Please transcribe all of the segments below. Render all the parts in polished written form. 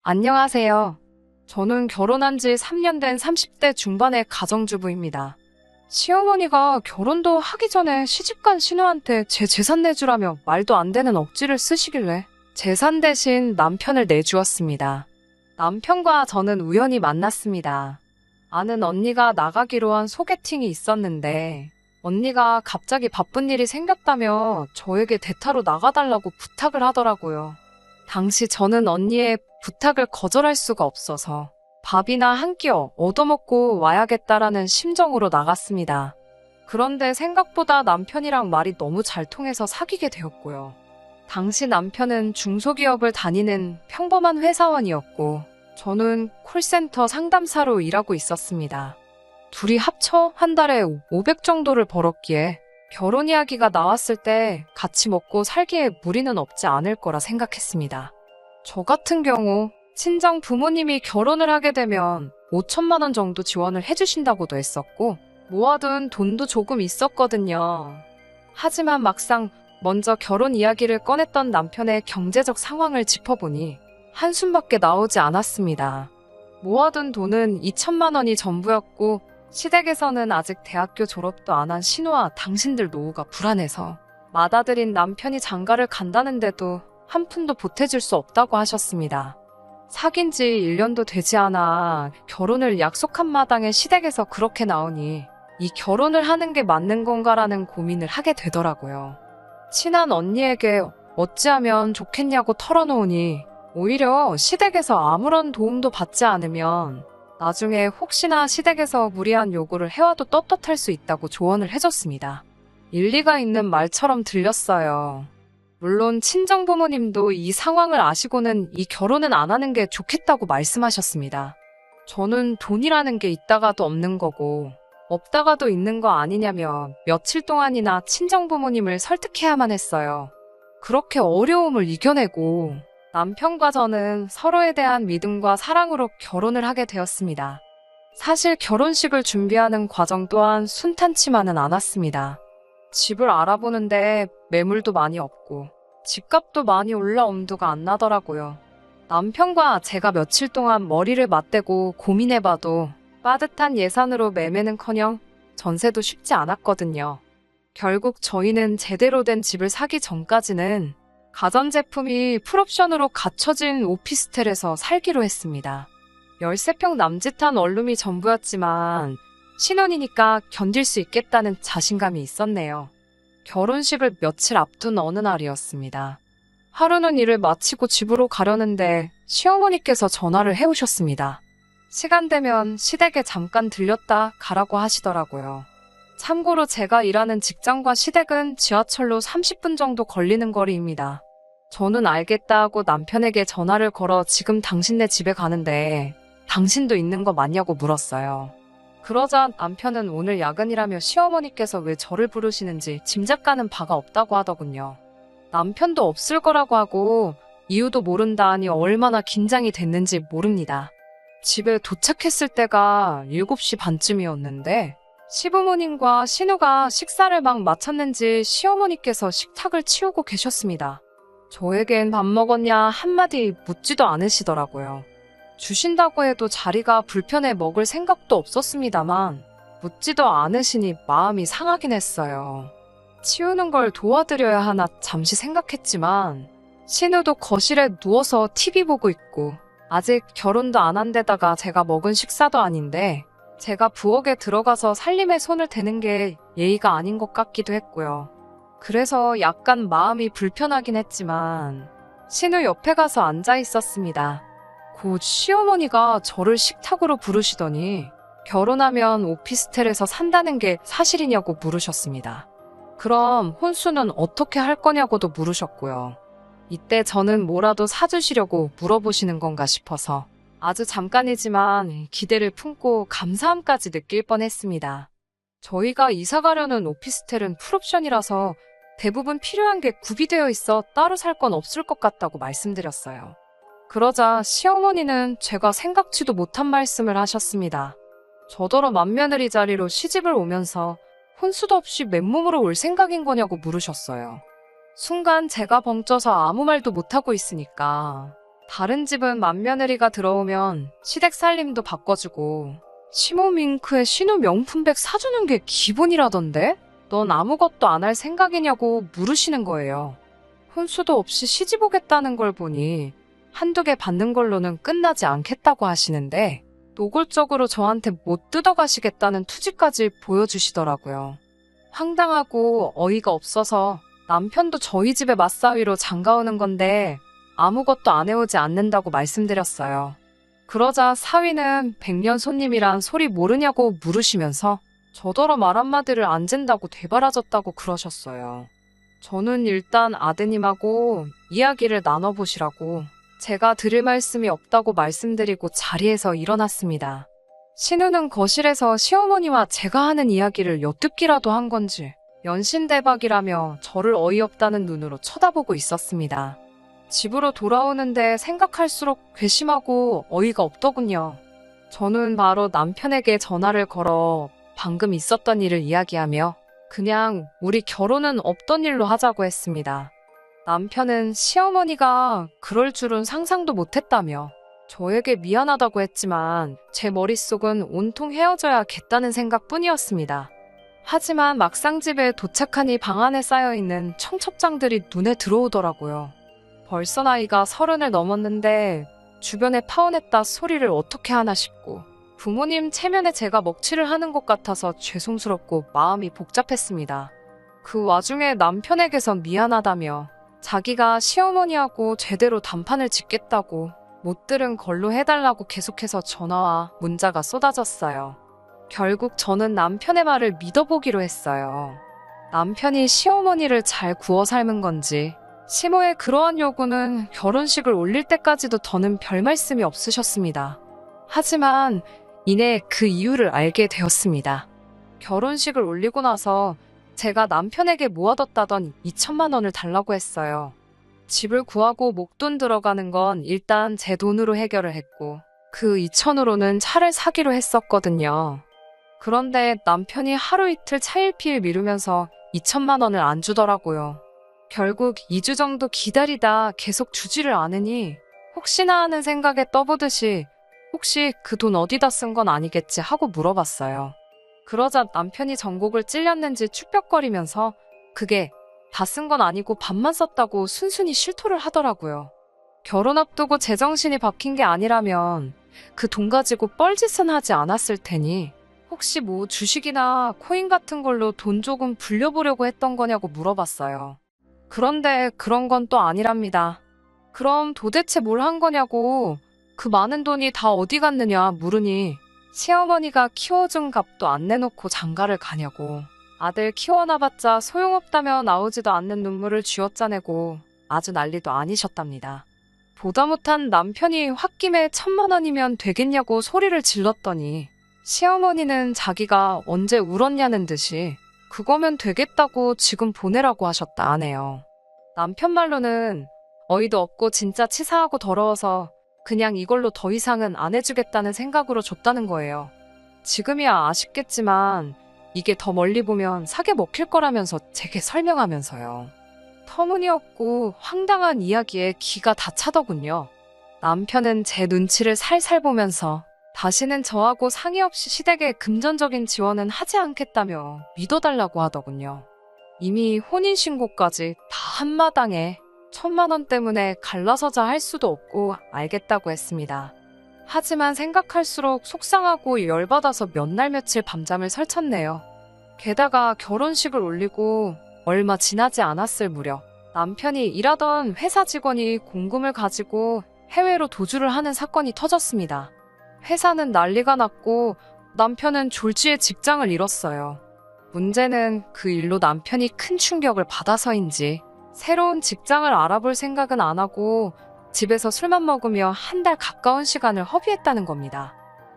안녕하세요. 저는 결혼한 지 3년 된 30대 중반의 가정주부입니다. 시어머니가 결혼도 하기 전에 시집간 신우한테 제 재산 내주라며 말도 안 되는 억지를 쓰시길래 재산 대신 남편을 내주었습니다. 남편과 저는 우연히 만났습니다. 아는 언니가 나가기로 한 소개팅이 있었는데 언니가 갑자기 바쁜 일이 생겼다며 저에게 대타로 나가달라고 부탁을 하더라고요. 당시 저는 언니의 부탁을 거절할 수가 없어서 밥이나 한 끼 얻어먹고 와야겠다라는 심정으로 나갔습니다. 그런데 생각보다 남편이랑 말이 너무 잘 통해서 사귀게 되었고요. 당시 남편은 중소기업을 다니는 평범한 회사원이었고 저는 콜센터 상담사로 일하고 있었습니다. 둘이 합쳐 한 달에 500 정도를 벌었기에 결혼 이야기가 나왔을 때 같이 먹고 살기에 무리는 없지 않을 거라 생각했습니다. 저 같은 경우 친정 부모님이 결혼을 하게 되면 5천만 원 정도 지원을 해주신다고도 했었고 모아둔 돈도 조금 있었거든요. 하지만 막상 먼저 결혼 이야기를 꺼냈던 남편의 경제적 상황을 짚어보니 한숨밖에 나오지 않았습니다. 모아둔 돈은 2천만 원이 전부였고 시댁에서는 아직 대학교 졸업도 안 한 신우와 당신들 노후가 불안해서 맏아들인 남편이 장가를 간다는데도 한 푼도 보태줄 수 없다고 하셨습니다. 사귄 지 1년도 되지 않아 결혼을 약속한 마당에 시댁에서 그렇게 나오니 이 결혼을 하는 게 맞는 건가라는 고민을 하게 되더라고요. 친한 언니에게 어찌하면 좋겠냐고 털어놓으니 오히려 시댁에서 아무런 도움도 받지 않으면 나중에 혹시나 시댁에서 무리한 요구를 해와도 떳떳할 수 있다고 조언을 해줬습니다. 일리가 있는 말처럼 들렸어요. 물론 친정부모님도 이 상황을 아시고는 이 결혼은 안 하는 게 좋겠다고 말씀하셨습니다. 저는 돈이라는 게 있다가도 없는 거고 없다가도 있는 거 아니냐며 며칠 동안이나 친정부모님을 설득해야만 했어요. 그렇게 어려움을 이겨내고 남편과 저는 서로에 대한 믿음과 사랑으로 결혼을 하게 되었습니다. 사실 결혼식을 준비하는 과정 또한 순탄치만은 않았습니다. 집을 알아보는데 매물도 많이 없고 집값도 많이 올라 엄두가 안 나더라고요. 남편과 제가 며칠 동안 머리를 맞대고 고민해봐도 빠듯한 예산으로 매매는커녕 전세도 쉽지 않았거든요. 결국 저희는 제대로 된 집을 사기 전까지는 가전제품이 풀옵션으로 갖춰진 오피스텔에서 살기로 했습니다. 13평 남짓한 원룸이 전부였지만 신혼이니까 견딜 수 있겠다는 자신감이 있었네요. 결혼식을 며칠 앞둔 어느 날이었습니다. 하루는 일을 마치고 집으로 가려는데 시어머니께서 전화를 해오셨습니다. 시간 되면 시댁에 잠깐 들렸다 가라고 하시더라고요. 참고로 제가 일하는 직장과 시댁은 지하철로 30분 정도 걸리는 거리입니다. 저는 알겠다 하고 남편에게 전화를 걸어 지금 당신네 집에 가는데 당신도 있는 거 맞냐고 물었어요. 그러자 남편은 오늘 야근이라며 시어머니께서 왜 저를 부르시는지 짐작가는 바가 없다고 하더군요. 남편도 없을 거라고 하고 이유도 모른다 하니 얼마나 긴장이 됐는지 모릅니다. 집에 도착했을 때가 7시 반쯤이었는데 시부모님과 신우가 식사를 막 마쳤는지 시어머니께서 식탁을 치우고 계셨습니다. 저에겐 밥 먹었냐 한마디 묻지도 않으시더라고요. 주신다고 해도 자리가 불편해 먹을 생각도 없었습니다만 묻지도 않으시니 마음이 상하긴 했어요. 치우는 걸 도와드려야 하나 잠시 생각했지만 신우도 거실에 누워서 TV 보고 있고 아직 결혼도 안 한 데다가 제가 먹은 식사도 아닌데 제가 부엌에 들어가서 살림에 손을 대는 게 예의가 아닌 것 같기도 했고요. 그래서 약간 마음이 불편하긴 했지만 신우 옆에 가서 앉아 있었습니다. 곧 시어머니가 저를 식탁으로 부르시더니 결혼하면 오피스텔에서 산다는 게 사실이냐고 물으셨습니다. 그럼 혼수는 어떻게 할 거냐고도 물으셨고요. 이때 저는 뭐라도 사주시려고 물어보시는 건가 싶어서 아주 잠깐이지만 기대를 품고 감사함까지 느낄 뻔했습니다. 저희가 이사가려는 오피스텔은 풀옵션이라서 대부분 필요한 게 구비되어 있어 따로 살 건 없을 것 같다고 말씀드렸어요. 그러자 시어머니는 제가 생각지도 못한 말씀을 하셨습니다. 저더러 맏며느리 자리로 시집을 오면서 혼수도 없이 맨몸으로 올 생각인 거냐고 물으셨어요. 순간 제가 벙쪄서 아무 말도 못하고 있으니까 다른 집은 맏며느리가 들어오면 시댁 살림도 바꿔주고 시모밍크에 신우 명품백 사주는 게 기본이라던데? 넌 아무것도 안 할 생각이냐고 물으시는 거예요. 혼수도 없이 시집 오겠다는 걸 보니 한두 개 받는 걸로는 끝나지 않겠다고 하시는데 노골적으로 저한테 못 뜯어가시겠다는 투지까지 보여주시더라고요. 황당하고 어이가 없어서 남편도 저희 집에 맞사위로 장가오는 건데 아무것도 안 해오지 않는다고 말씀드렸어요. 그러자 사위는 백년 손님이란 소리 모르냐고 물으시면서 저더러 말 한마디를 안 잰다고 되바라졌다고 그러셨어요. 저는 일단 아드님하고 이야기를 나눠보시라고 제가 드릴 말씀이 없다고 말씀드리고 자리에서 일어났습니다. 신우는 거실에서 시어머니와 제가 하는 이야기를 엿듣기라도 한 건지 연신대박이라며 저를 어이없다는 눈으로 쳐다보고 있었습니다. 집으로 돌아오는데 생각할수록 괘씸하고 어이가 없더군요. 저는 바로 남편에게 전화를 걸어 방금 있었던 일을 이야기하며 그냥 우리 결혼은 없던 일로 하자고 했습니다. 남편은 시어머니가 그럴 줄은 상상도 못했다며 저에게 미안하다고 했지만 제 머릿속은 온통 헤어져야겠다는 생각뿐이었습니다. 하지만 막상 집에 도착하니 방 안에 쌓여있는 청첩장들이 눈에 들어오더라고요. 벌써 나이가 30을 넘었는데 주변에 파혼했다 소리를 어떻게 하나 싶고 부모님 체면에 제가 먹칠을 하는 것 같아서 죄송스럽고 마음이 복잡했습니다. 그 와중에 남편에게선 미안하다며 자기가 시어머니하고 제대로 단판을 짓겠다고 못 들은 걸로 해달라고 계속해서 전화와 문자가 쏟아졌어요. 결국 저는 남편의 말을 믿어보기로 했어요. 남편이 시어머니를 잘 구워 삶은 건지 시모의 그러한 요구는 결혼식을 올릴 때까지도 더는 별 말씀이 없으셨습니다. 하지만 이내 그 이유를 알게 되었습니다. 결혼식을 올리고 나서 제가 남편에게 모아뒀다던 2천만 원을 달라고 했어요. 집을 구하고 목돈 들어가는 건 일단 제 돈으로 해결을 했고 그 2천으로는 차를 사기로 했었거든요. 그런데 남편이 하루 이틀 차일피일 미루면서 2천만 원을 안 주더라고요. 결국 2주 정도 기다리다 계속 주지를 않으니 혹시나 하는 생각에 떠보듯이 혹시 그 돈 어디다 쓴 건 아니겠지 하고 물어봤어요. 그러자 남편이 전곡을 찔렸는지 축벽거리면서 그게 다 쓴 건 아니고 반만 썼다고 순순히 실토를 하더라고요. 결혼 앞두고 제정신이 박힌 게 아니라면 그 돈 가지고 뻘짓은 하지 않았을 테니 혹시 뭐 주식이나 코인 같은 걸로 돈 조금 불려보려고 했던 거냐고 물어봤어요. 그런데 그런 건 또 아니랍니다. 그럼 도대체 뭘 한 거냐고 그 많은 돈이 다 어디 갔느냐 물으니 시어머니가 키워준 값도 안 내놓고 장가를 가냐고 아들 키워놔봤자 소용없다며 나오지도 않는 눈물을 쥐어짜내고 아주 난리도 아니셨답니다. 보다 못한 남편이 홧김에 1,000만 원이면 되겠냐고 소리를 질렀더니 시어머니는 자기가 언제 울었냐는 듯이 그거면 되겠다고 지금 보내라고 하셨다 하네요. 남편 말로는 어이도 없고 진짜 치사하고 더러워서 그냥 이걸로 더 이상은 안 해주겠다는 생각으로 줬다는 거예요. 지금이야 아쉽겠지만 이게 더 멀리 보면 사게 먹힐 거라면서 제게 설명하면서요. 터무니없고 황당한 이야기에 기가 다 차더군요. 남편은 제 눈치를 살살 보면서 다시는 저하고 상의 없이 시댁에 금전적인 지원은 하지 않겠다며 믿어달라고 하더군요. 이미 혼인신고까지 다 한마당에 1,000만 원 때문에 갈라서자 할 수도 없고 알겠다고 했습니다. 하지만 생각할수록 속상하고 열받아서 몇 날 며칠 밤잠을 설쳤네요. 게다가 결혼식을 올리고 얼마 지나지 않았을 무렵 남편이 일하던 회사 직원이 공금을 가지고 해외로 도주를 하는 사건이 터졌습니다. 회사는 난리가 났고 남편은 졸지에 직장을 잃었어요. 문제는 그 일로 남편이 큰 충격을 받아서인지 새로운 직장을 알아볼 생각은 안 하고 집에서 술만 먹으며 한 달 가까운 시간을 허비했다는 겁니다.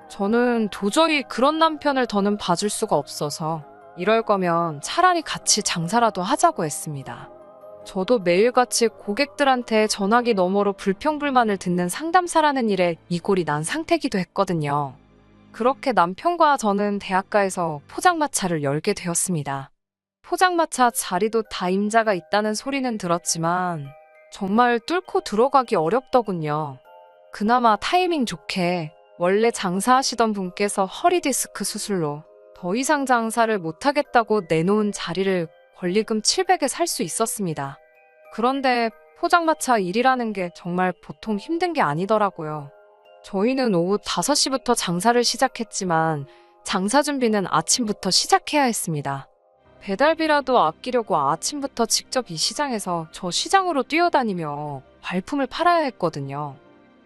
저는 도저히 그런 남편을 더는 봐줄 수가 없어서 이럴 거면 차라리 같이 장사라도 하자고 했습니다. 저도 매일같이 고객들한테 전화기 너머로 불평불만을 듣는 상담사라는 일에 이골이 난 상태기도 했거든요. 그렇게 남편과 저는 대학가에서 포장마차를 열게 되었습니다. 포장마차 자리도 다 임자가 있다는 소리는 들었지만 정말 뚫고 들어가기 어렵더군요. 그나마 타이밍 좋게 원래 장사하시던 분께서 허리 디스크 수술로 더 이상 장사를 못하겠다고 내놓은 자리를 권리금 700에 살 수 있었습니다. 그런데 포장마차 일이라는 게 정말 보통 힘든 게 아니더라고요. 저희는 오후 5시부터 장사를 시작했지만 장사 준비는 아침부터 시작해야 했습니다. 배달비라도 아끼려고 아침부터 직접 이 시장에서 저 시장으로 뛰어다니며 발품을 팔아야 했거든요.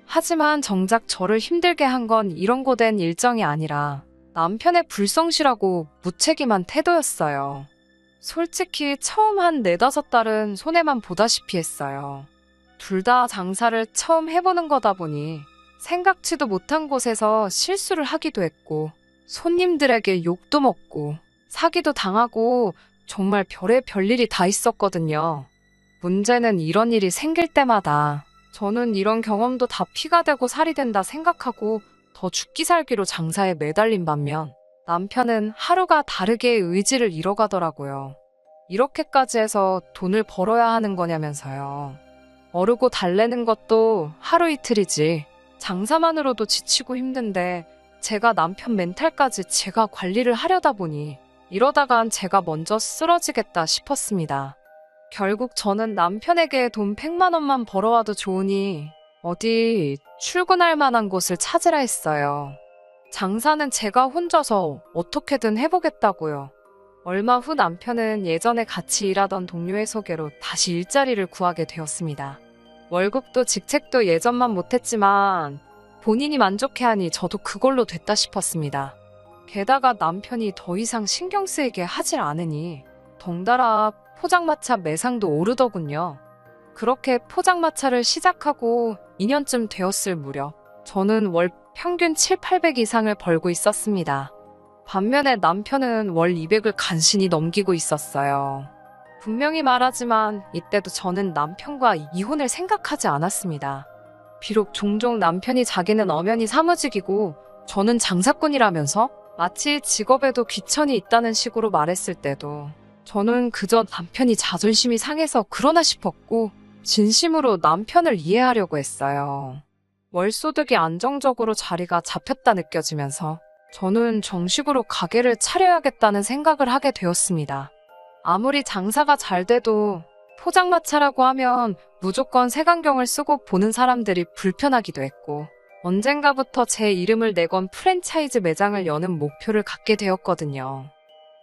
하지만 정작 저를 힘들게 한 건 이런 고된 일정이 아니라 남편의 불성실하고 무책임한 태도였어요. 솔직히 처음 한 4~5달은 손해만 보다시피 했어요. 둘 다 장사를 처음 해보는 거다 보니 생각지도 못한 곳에서 실수를 하기도 했고 손님들에게 욕도 먹고 사기도 당하고 정말 별일이 다 있었거든요. 문제는 이런 일이 생길 때마다 저는 이런 경험도 다 피가 되고 살이 된다 생각하고 더 죽기 살기로 장사에 매달린 반면 남편은 하루가 다르게 의지를 잃어가더라고요. 이렇게까지 해서 돈을 벌어야 하는 거냐면서요. 어르고 달래는 것도 하루 이틀이지 장사만으로도 지치고 힘든데 제가 남편 멘탈까지 제가 관리를 하려다 보니 이러다간 제가 먼저 쓰러지겠다 싶었습니다. 결국 저는 남편에게 돈 100만 원만 벌어와도 좋으니 어디 출근할 만한 곳을 찾으라 했어요. 장사는 제가 혼자서 어떻게든 해보겠다고요. 얼마 후 남편은 예전에 같이 일하던 동료의 소개로 다시 일자리를 구하게 되었습니다. 월급도 직책도 예전만 못했지만 본인이 만족해하니 저도 그걸로 됐다 싶었습니다. 게다가 남편이 더 이상 신경 쓰이게 하질 않으니 덩달아 포장마차 매상도 오르더군요. 그렇게 포장마차를 시작하고 2년쯤 되었을 무렵 저는 월 평균 700~800 이상을 벌고 있었습니다. 반면에 남편은 월 200을 간신히 넘기고 있었어요. 분명히 말하지만 이때도 저는 남편과 이혼을 생각하지 않았습니다. 비록 종종 남편이 자기는 엄연히 사무직이고 저는 장사꾼이라면서 마치 직업에도 귀천이 있다는 식으로 말했을 때도 저는 그저 남편이 자존심이 상해서 그러나 싶었고 진심으로 남편을 이해하려고 했어요. 월소득이 안정적으로 자리가 잡혔다 느껴지면서 저는 정식으로 가게를 차려야겠다는 생각을 하게 되었습니다. 아무리 장사가 잘 돼도 포장마차라고 하면 무조건 색안경을 쓰고 보는 사람들이 불편하기도 했고 언젠가부터 제 이름을 내건 프랜차이즈 매장을 여는 목표를 갖게 되었거든요.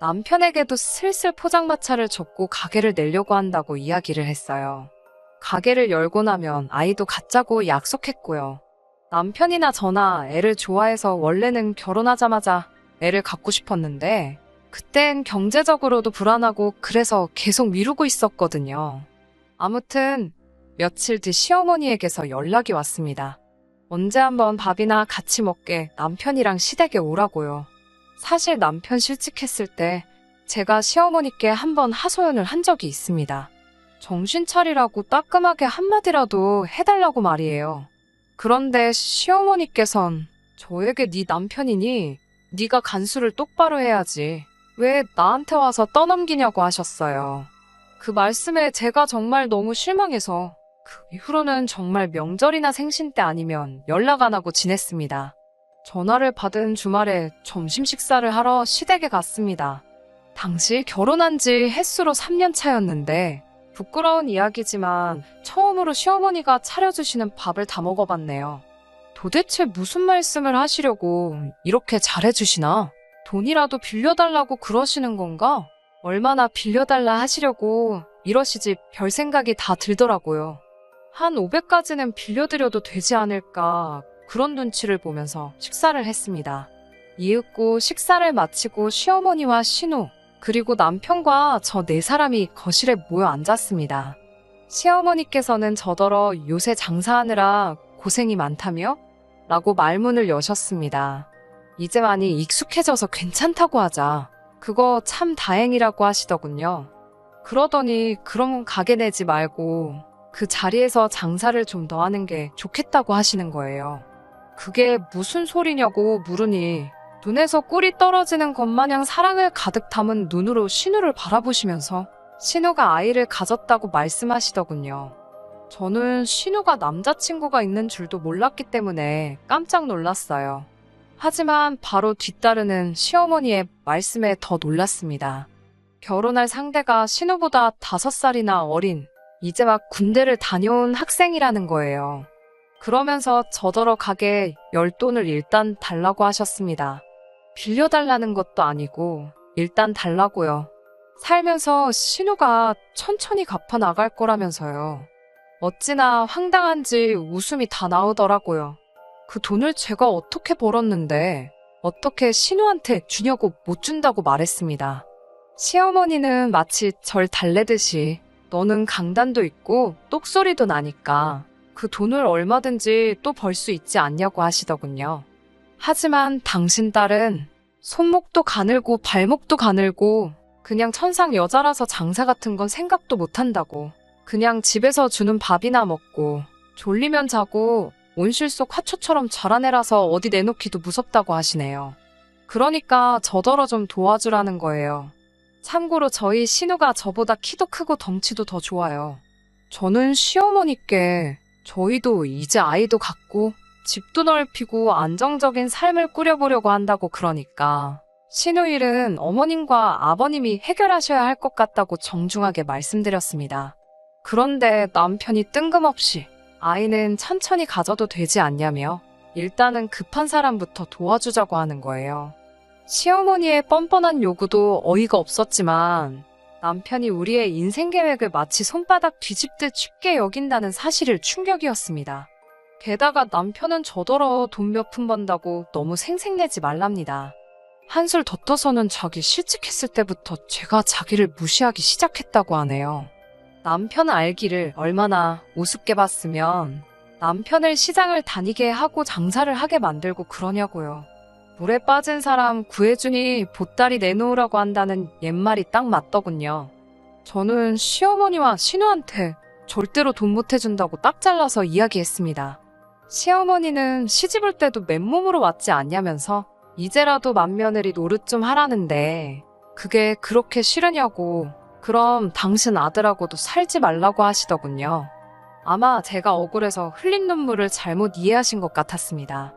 남편에게도 슬슬 포장마차를 접고 가게를 내려고 한다고 이야기를 했어요. 가게를 열고 나면 아이도 갖자고 약속했고요. 남편이나 저나 애를 좋아해서 원래는 결혼하자마자 애를 갖고 싶었는데 그땐 경제적으로도 불안하고 그래서 계속 미루고 있었거든요. 아무튼 며칠 뒤 시어머니에게서 연락이 왔습니다. 언제 한번 밥이나 같이 먹게 남편이랑 시댁에 오라고요. 사실 남편 실직했을 때 제가 시어머니께 한번 하소연을 한 적이 있습니다. 정신 차리라고 따끔하게 한마디라도 해달라고 말이에요. 그런데 시어머니께선 저에게 네 남편이니 네가 간수를 똑바로 해야지. 왜 나한테 와서 떠넘기냐고 하셨어요. 그 말씀에 제가 정말 너무 실망해서 그 이후로는 정말 명절이나 생신 때 아니면 연락 안 하고 지냈습니다. 전화를 받은 주말에 점심 식사를 하러 시댁에 갔습니다. 당시 결혼한 지 햇수로 3년 차였는데 부끄러운 이야기지만 처음으로 시어머니가 차려주시는 밥을 다 먹어봤네요. 도대체 무슨 말씀을 하시려고 이렇게 잘해주시나? 돈이라도 빌려달라고 그러시는 건가? 얼마나 빌려달라 하시려고 이러시지 별 생각이 다 들더라고요. 한 500까지는 빌려드려도 되지 않을까 그런 눈치를 보면서 식사를 했습니다. 이윽고 식사를 마치고 시어머니와 신우 그리고 남편과 저 4사람이 거실에 모여 앉았습니다. 시어머니께서는 저더러 요새 장사하느라 고생이 많다며? 라고 말문을 여셨습니다. 이제 많이 익숙해져서 괜찮다고 하자. 그거 참 다행이라고 하시더군요. 그러더니 그럼 가게 내지 말고 그 자리에서 장사를 좀 더 하는 게 좋겠다고 하시는 거예요. 그게 무슨 소리냐고 물으니 눈에서 꿀이 떨어지는 것 마냥 사랑을 가득 담은 눈으로 신우를 바라보시면서 신우가 아이를 가졌다고 말씀하시더군요. 저는 신우가 남자친구가 있는 줄도 몰랐기 때문에 깜짝 놀랐어요. 하지만 바로 뒤따르는 시어머니의 말씀에 더 놀랐습니다. 결혼할 상대가 신우보다 5살이나 어린, 이제 막 군대를 다녀온 학생이라는 거예요. 그러면서 저더러 가게 $10 일단 달라고 하셨습니다. 빌려달라는 것도 아니고 일단 달라고요. 살면서 신우가 천천히 갚아 나갈 거라면서요. 어찌나 황당한지 웃음이 다 나오더라고요. 그 돈을 제가 어떻게 벌었는데 어떻게 신우한테 주냐고 못 준다고 말했습니다. 시어머니는 마치 절 달래듯이 너는 강단도 있고 똑소리도 나니까 그 돈을 얼마든지 또 벌 수 있지 않냐고 하시더군요. 하지만 당신 딸은 손목도 가늘고 발목도 가늘고 그냥 천상 여자라서 장사 같은 건 생각도 못 한다고. 그냥 집에서 주는 밥이나 먹고 졸리면 자고 온실 속 화초처럼 자라내라서 어디 내놓기도 무섭다고 하시네요. 그러니까 저더러 좀 도와주라는 거예요. 참고로 저희 신우가 저보다 키도 크고 덩치도 더 좋아요. 저는 시어머니께 저희도 이제 아이도 갖고 집도 넓히고 안정적인 삶을 꾸려보려고 한다고 그러니까 신우 일은 어머님과 아버님이 해결하셔야 할 것 같다고 정중하게 말씀드렸습니다. 그런데 남편이 뜬금없이 아이는 천천히 가져도 되지 않냐며 일단은 급한 사람부터 도와주자고 하는 거예요. 시어머니의 뻔뻔한 요구도 어이가 없었지만 남편이 우리의 인생 계획을 마치 손바닥 뒤집듯 쉽게 여긴다는 사실을 충격이었습니다. 게다가 남편은 저더러 돈 몇 푼 번다고 너무 생색내지 말랍니다. 한술 더 떠서는 자기 실직했을 때부터 제가 자기를 무시하기 시작했다고 하네요. 남편 알기를 얼마나 우습게 봤으면 남편을 시장을 다니게 하고 장사를 하게 만들고 그러냐고요. 물에 빠진 사람 구해주니 보따리 내놓으라고 한다는 옛말이 딱 맞더군요. 저는 시어머니와 신우한테 절대로 돈 못 해준다고 딱 잘라서 이야기했습니다. 시어머니는 시집올 때도 맨몸으로 왔지 않냐면서 이제라도 맏며느리 노릇 좀 하라는데 그게 그렇게 싫으냐고. 그럼 당신 아들하고도 살지 말라고 하시더군요. 아마 제가 억울해서 흘린 눈물을 잘못 이해하신 것 같았습니다.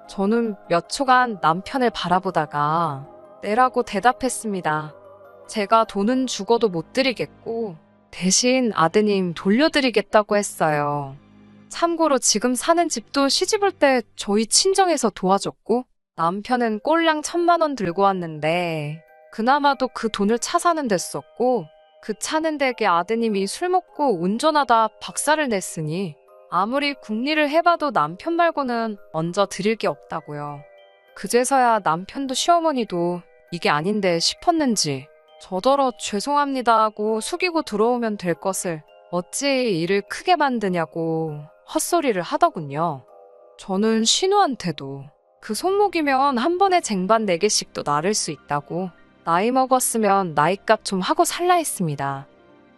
저는 몇 초간 남편을 바라보다가 내라고 대답했습니다. 제가 돈은 죽어도 못 드리겠고 대신 아드님 돌려드리겠다고 했어요. 참고로 지금 사는 집도 시집올 때 저희 친정에서 도와줬고 남편은 꼴랑 1,000만 원 들고 왔는데 그나마도 그 돈을 차 사는 데 썼고 그 차는 댁에 아드님이 술 먹고 운전하다 박살을 냈으니 아무리 궁리를 해봐도 남편 말고는 얹어 드릴 게 없다고요. 그제서야 남편도 시어머니도 이게 아닌데 싶었는지 저더러 죄송합니다 하고 숙이고 들어오면 될 것을 어찌 일을 크게 만드냐고 헛소리를 하더군요. 저는 신우한테도 그 손목이면 한 번에 쟁반 4개씩도 나를 수 있다고 나이 먹었으면 나이값 좀 하고 살라 했습니다.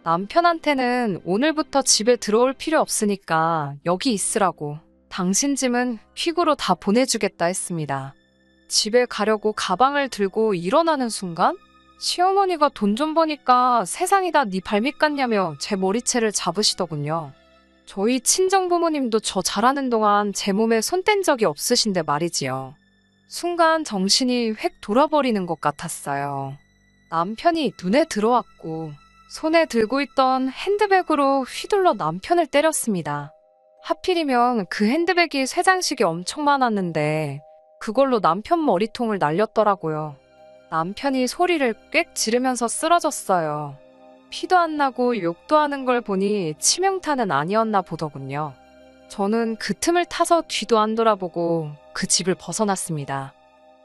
남편한테는 오늘부터 집에 들어올 필요 없으니까 여기 있으라고 당신 짐은 퀵으로 다 보내주겠다 했습니다. 집에 가려고 가방을 들고 일어나는 순간 시어머니가 돈 좀 버니까 세상이 다 네 발밑 같냐며 제 머리채를 잡으시더군요. 저희 친정부모님도 저 잘하는 동안 제 몸에 손 뗀 적이 없으신데 말이지요. 순간 정신이 획 돌아버리는 것 같았어요. 남편이 눈에 들어왔고 손에 들고 있던 핸드백으로 휘둘러 남편을 때렸습니다. 하필이면 그 핸드백이 쇠장식이 엄청 많았는데 그걸로 남편 머리통을 날렸더라고요. 남편이 소리를 꽥 지르면서 쓰러졌어요. 피도 안 나고 욕도 하는 걸 보니 치명타는 아니었나 보더군요. 저는 그 틈을 타서 뒤도 안 돌아보고 그 집을 벗어났습니다.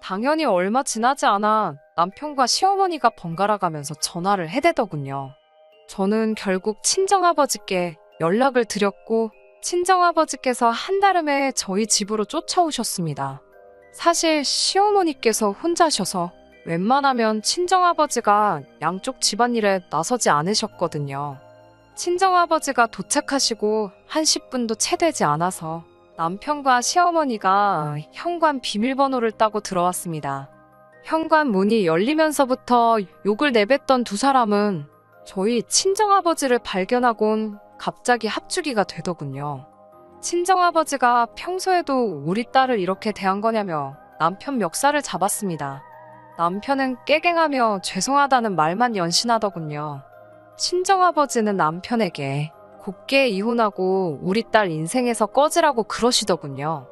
당연히 얼마 지나지 않아 남편과 시어머니가 번갈아 가면서 전화를 해대더군요. 저는 결국 친정아버지께 연락을 드렸고 친정아버지께서 한달음에 저희 집으로 쫓아오셨습니다. 사실 시어머니께서 혼자셔서 웬만하면 친정아버지가 양쪽 집안일에 나서지 않으셨거든요. 친정아버지가 도착하시고 한 10분도 채 되지 않아서 남편과 시어머니가 현관 비밀번호를 따고 들어왔습니다. 현관 문이 열리면서부터 욕을 내뱉던 두 사람은 저희 친정아버지를 발견하곤 갑자기 합주기가 되더군요. 친정아버지가 평소에도 우리 딸을 이렇게 대한 거냐며 남편 멱살을 잡았습니다. 남편은 깨갱하며 죄송하다는 말만 연신하더군요. 친정아버지는 남편에게 곱게 이혼하고 우리 딸 인생에서 꺼지라고 그러시더군요.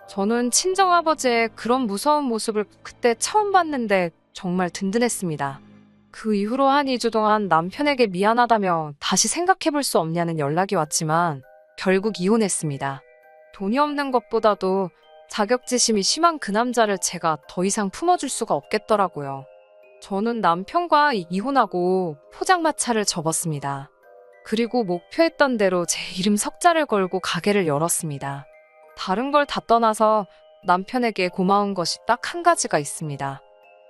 저는 친정아버지의 그런 무서운 모습을 그때 처음 봤는데 정말 든든했습니다. 그 이후로 한 2주 동안 남편에게 미안하다며 다시 생각해볼 수 없냐는 연락이 왔지만 결국 이혼했습니다. 돈이 없는 것보다도 자격지심이 심한 그 남자를 제가 더 이상 품어줄 수가 없겠더라고요. 저는 남편과 이혼하고 포장마차를 접었습니다. 그리고 목표했던 대로 제 이름 석자를 걸고 가게를 열었습니다. 다른 걸 다 떠나서 남편에게 고마운 것이 딱 한 가지가 있습니다.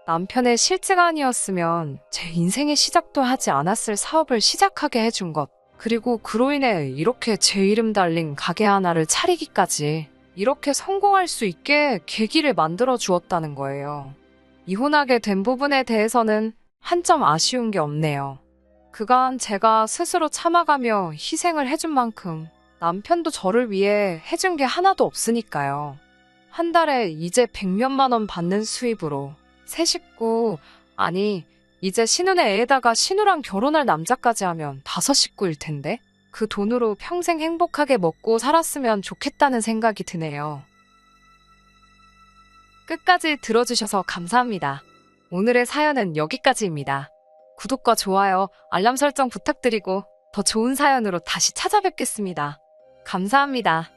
남편의 실제가 아니었으면 제 인생의 시작도 하지 않았을 사업을 시작하게 해준 것. 그리고 그로 인해 이렇게 제 이름 달린 가게 하나를 차리기까지 이렇게 성공할 수 있게 계기를 만들어 주었다는 거예요. 이혼하게 된 부분에 대해서는 한 점 아쉬운 게 없네요. 그간 제가 스스로 참아가며 희생을 해준 만큼 남편도 저를 위해 해준 게 하나도 없으니까요. 한 달에 이제 100몇만 원 받는 수입으로 새 식구, 아니 이제 신혼의 애에다가 신우랑 결혼할 남자까지 하면 5식구일 텐데 그 돈으로 평생 행복하게 먹고 살았으면 좋겠다는 생각이 드네요. 끝까지 들어주셔서 감사합니다. 오늘의 사연은 여기까지입니다. 구독과 좋아요, 알람 설정 부탁드리고 더 좋은 사연으로 다시 찾아뵙겠습니다. 감사합니다.